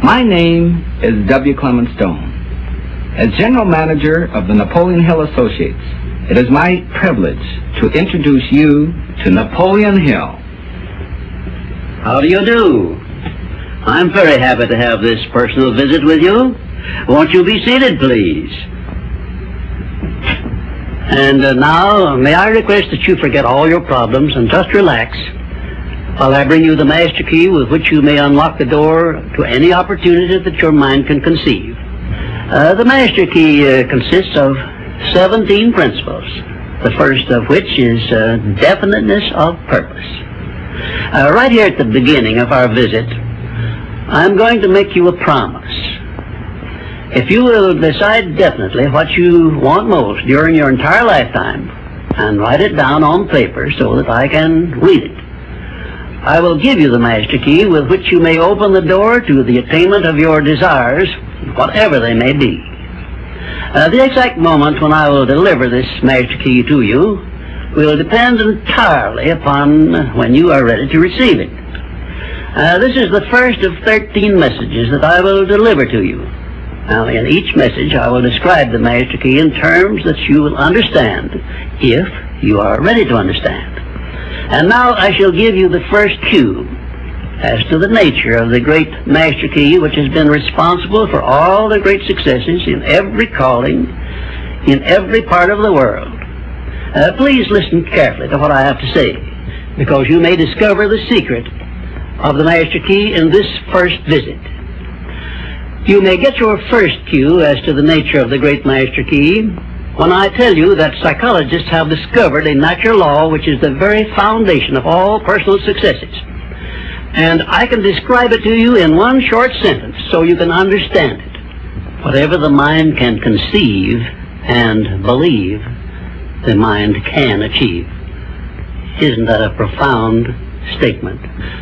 My name is W. Clement Stone. As General Manager of the Napoleon Hill Associates, it is my privilege to introduce you to Napoleon Hill. How do you do? I'm very happy to have this personal visit with you. Won't you be seated, please? And now, may I request that you forget all your problems and just relax while I bring you the master key with which you may unlock the door to any opportunity that your mind can conceive. The master key consists of 17 principles, the first of which is definiteness of purpose. Right here at the beginning of our visit, I'm going to make you a promise. If you will decide definitely what you want most during your entire lifetime and write it down on paper so that I can read it, I will give you the master key with which you may open the door to the attainment of your desires, whatever they may be. The exact moment when I will deliver this master key to you will depend entirely upon when you are ready to receive it. This is the first of 13 messages that I will deliver to you. Now, in each message, I will describe the master key in terms that you will understand, if you are ready to understand. And now I shall give you the first cue as to the nature of the great master key which has been responsible for all the great successes in every calling, in every part of the world. Please listen carefully to what I have to say, because you may discover the secret of the master key in this first visit. You may get your first cue as to the nature of the great master key when I tell you that psychologists have discovered a natural law which is the very foundation of all personal successes. And I can describe it to you in one short sentence so you can understand it. Whatever the mind can conceive and believe, the mind can achieve. Isn't that a profound statement?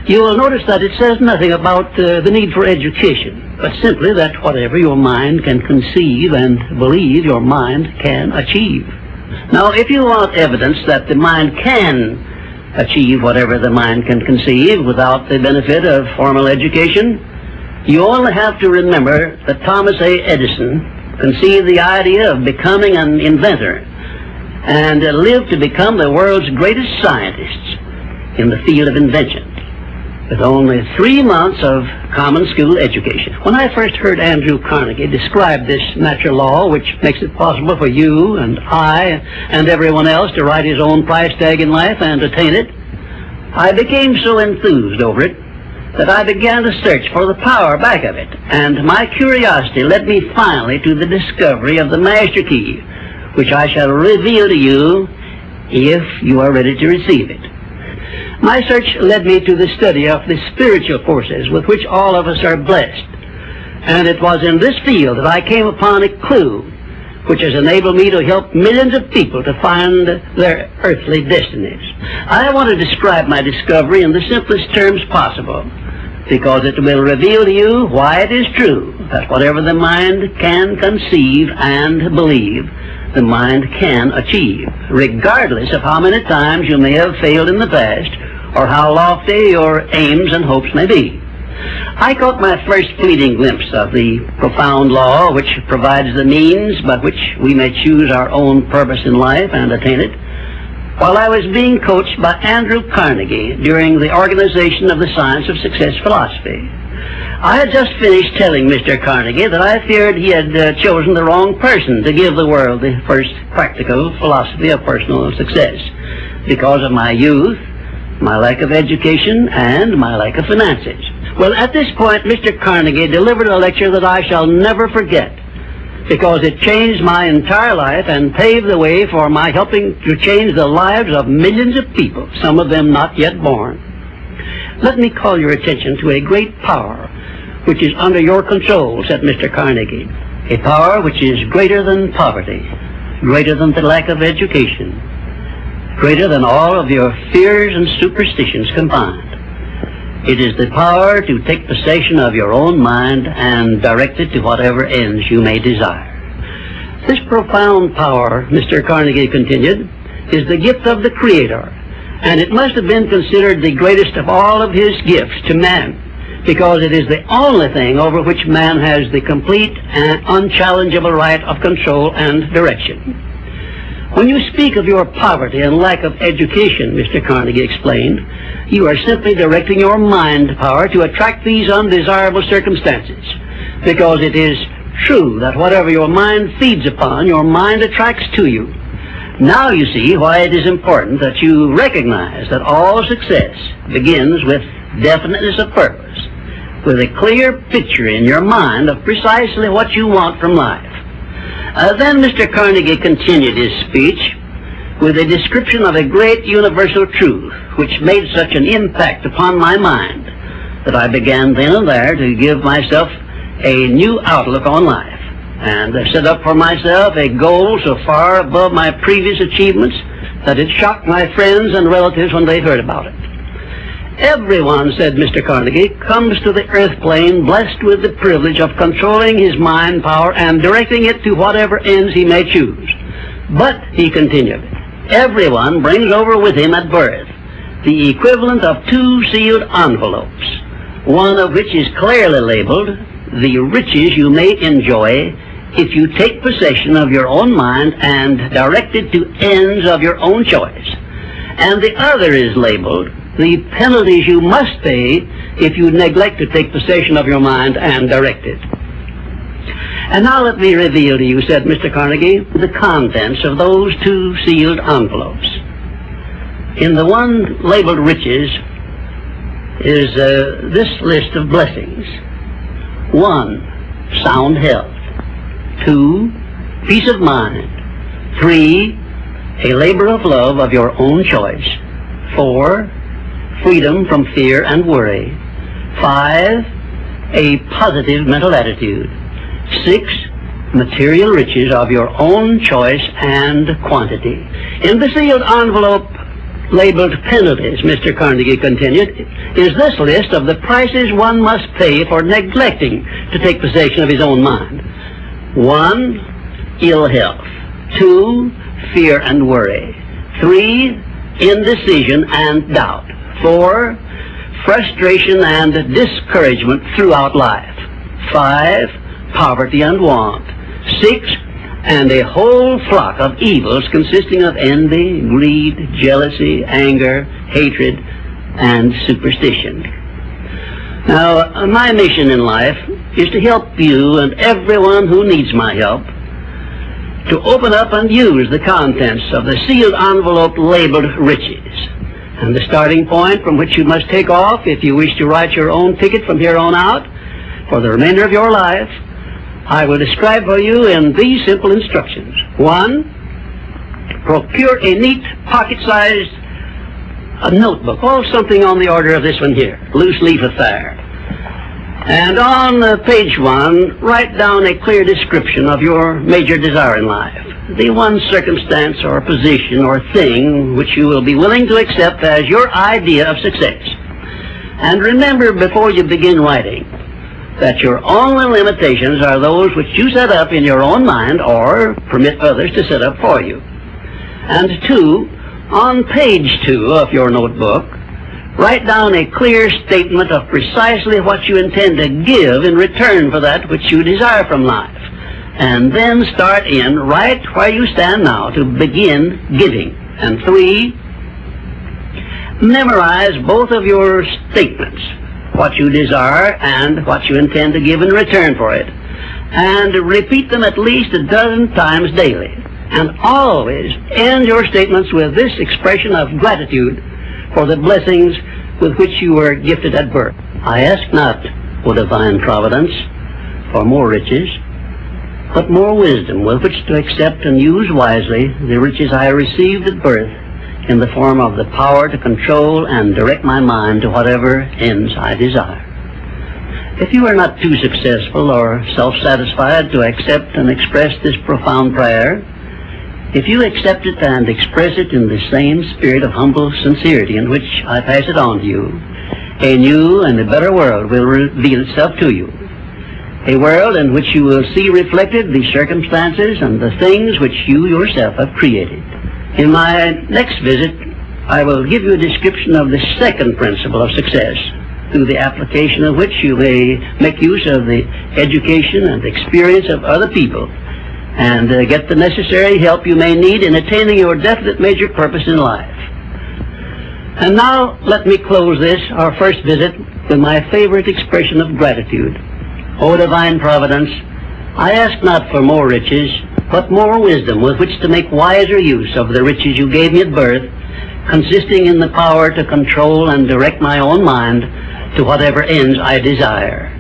You will notice that it says nothing about the need for education, but simply that whatever your mind can conceive and believe, your mind can achieve. Now, if you want evidence that the mind can achieve whatever the mind can conceive without the benefit of formal education, you only have to remember that Thomas A. Edison conceived the idea of becoming an inventor and lived to become the world's greatest scientist in the field of invention, with only 3 months of common school education. When I first heard Andrew Carnegie describe this natural law, which makes it possible for you and I and everyone else to write his own price tag in life and attain it, I became so enthused over it that I began to search for the power back of it, and my curiosity led me finally to the discovery of the master key, which I shall reveal to you if you are ready to receive it. My search led me to the study of the spiritual forces with which all of us are blessed. And it was in this field that I came upon a clue which has enabled me to help millions of people to find their earthly destinies. I want to describe my discovery in the simplest terms possible, because it will reveal to you why it is true that whatever the mind can conceive and believe, the mind can achieve, regardless of how many times you may have failed in the past or how lofty your aims and hopes may be. I caught my first fleeting glimpse of the profound law which provides the means by which we may choose our own purpose in life and attain it, while I was being coached by Andrew Carnegie during the organization of the Science of Success philosophy. I had just finished telling Mr. Carnegie that I feared he had chosen the wrong person to give the world the first practical philosophy of personal success because of my youth, my lack of education, and my lack of finances. Well, at this point, Mr. Carnegie delivered a lecture that I shall never forget, because it changed my entire life and paved the way for my helping to change the lives of millions of people, some of them not yet born. Let me call your attention to a great power which is under your control, said Mr. Carnegie, a power which is greater than poverty, greater than the lack of education, greater than all of your fears and superstitions combined. It is the power to take possession of your own mind and direct it to whatever ends you may desire. This profound power, Mr. Carnegie continued, is the gift of the Creator, and it must have been considered the greatest of all of his gifts to man, because it is the only thing over which man has the complete and unchallengeable right of control and direction. When you speak of your poverty and lack of education, Mr. Carnegie explained, you are simply directing your mind power to attract these undesirable circumstances, because it is true that whatever your mind feeds upon, your mind attracts to you. Now you see why it is important that you recognize that all success begins with definiteness of purpose, with a clear picture in your mind of precisely what you want from life. Then Mr. Carnegie continued his speech with a description of a great universal truth which made such an impact upon my mind that I began then and there to give myself a new outlook on life, and set up for myself a goal so far above my previous achievements that it shocked my friends and relatives when they heard about it. Everyone, said Mr. Carnegie, comes to the earth plane blessed with the privilege of controlling his mind power and directing it to whatever ends he may choose. But, he continued, everyone brings over with him at birth the equivalent of 2 sealed envelopes, one of which is clearly labeled, the riches you may enjoy if you take possession of your own mind and direct it to ends of your own choice. And the other is labeled, the penalties you must pay if you neglect to take possession of your mind and direct it. And now let me reveal to you, said Mr. Carnegie, the contents of those 2 sealed envelopes. In the one labeled riches is this list of blessings. 1, sound health. 2, peace of mind. 3, a labor of love of your own choice. 4, freedom from fear and worry. 5, a positive mental attitude. 6, material riches of your own choice and quantity. In the sealed envelope labeled penalties, Mr. Carnegie continued, is this list of the prices one must pay for neglecting to take possession of his own mind. 1, ill health. 2, fear and worry. 3, indecision and doubt. 4, frustration and discouragement throughout life. 5, poverty and want. 6, and a whole flock of evils consisting of envy, greed, jealousy, anger, hatred, and superstition. Now, my mission in life is to help you and everyone who needs my help to open up and use the contents of the sealed envelope labeled riches. And the starting point from which you must take off if you wish to write your own ticket from here on out for the remainder of your life, I will describe for you in these simple instructions. 1, procure a neat pocket-sized notebook, something on the order of this one here, loose leaf affair. And on page 1, write down a clear description of your major desire in life, the one circumstance or position or thing which you will be willing to accept as your idea of success. And remember before you begin writing that your only limitations are those which you set up in your own mind or permit others to set up for you. And 2, on page 2 of your notebook, write down a clear statement of precisely what you intend to give in return for that which you desire from life. And then start in right where you stand now to begin giving. And 3, memorize both of your statements, what you desire and what you intend to give in return for it, and repeat them at least a dozen times daily. And always end your statements with this expression of gratitude for the blessings with which you were gifted at birth. I ask not, O divine providence, for more riches, but more wisdom with which to accept and use wisely the riches I received at birth in the form of the power to control and direct my mind to whatever ends I desire. If you are not too successful or self-satisfied to accept and express this profound prayer, if you accept it and express it in the same spirit of humble sincerity in which I pass it on to you, a new and a better world will reveal itself to you. A world in which you will see reflected the circumstances and the things which you yourself have created. In my next visit, I will give you a description of the second principle of success, through the application of which you may make use of the education and experience of other people, and get the necessary help you may need in attaining your definite major purpose in life. And now let me close this, our first visit, with my favorite expression of gratitude. O divine providence, I ask not for more riches, but more wisdom with which to make wiser use of the riches you gave me at birth, consisting in the power to control and direct my own mind to whatever ends I desire.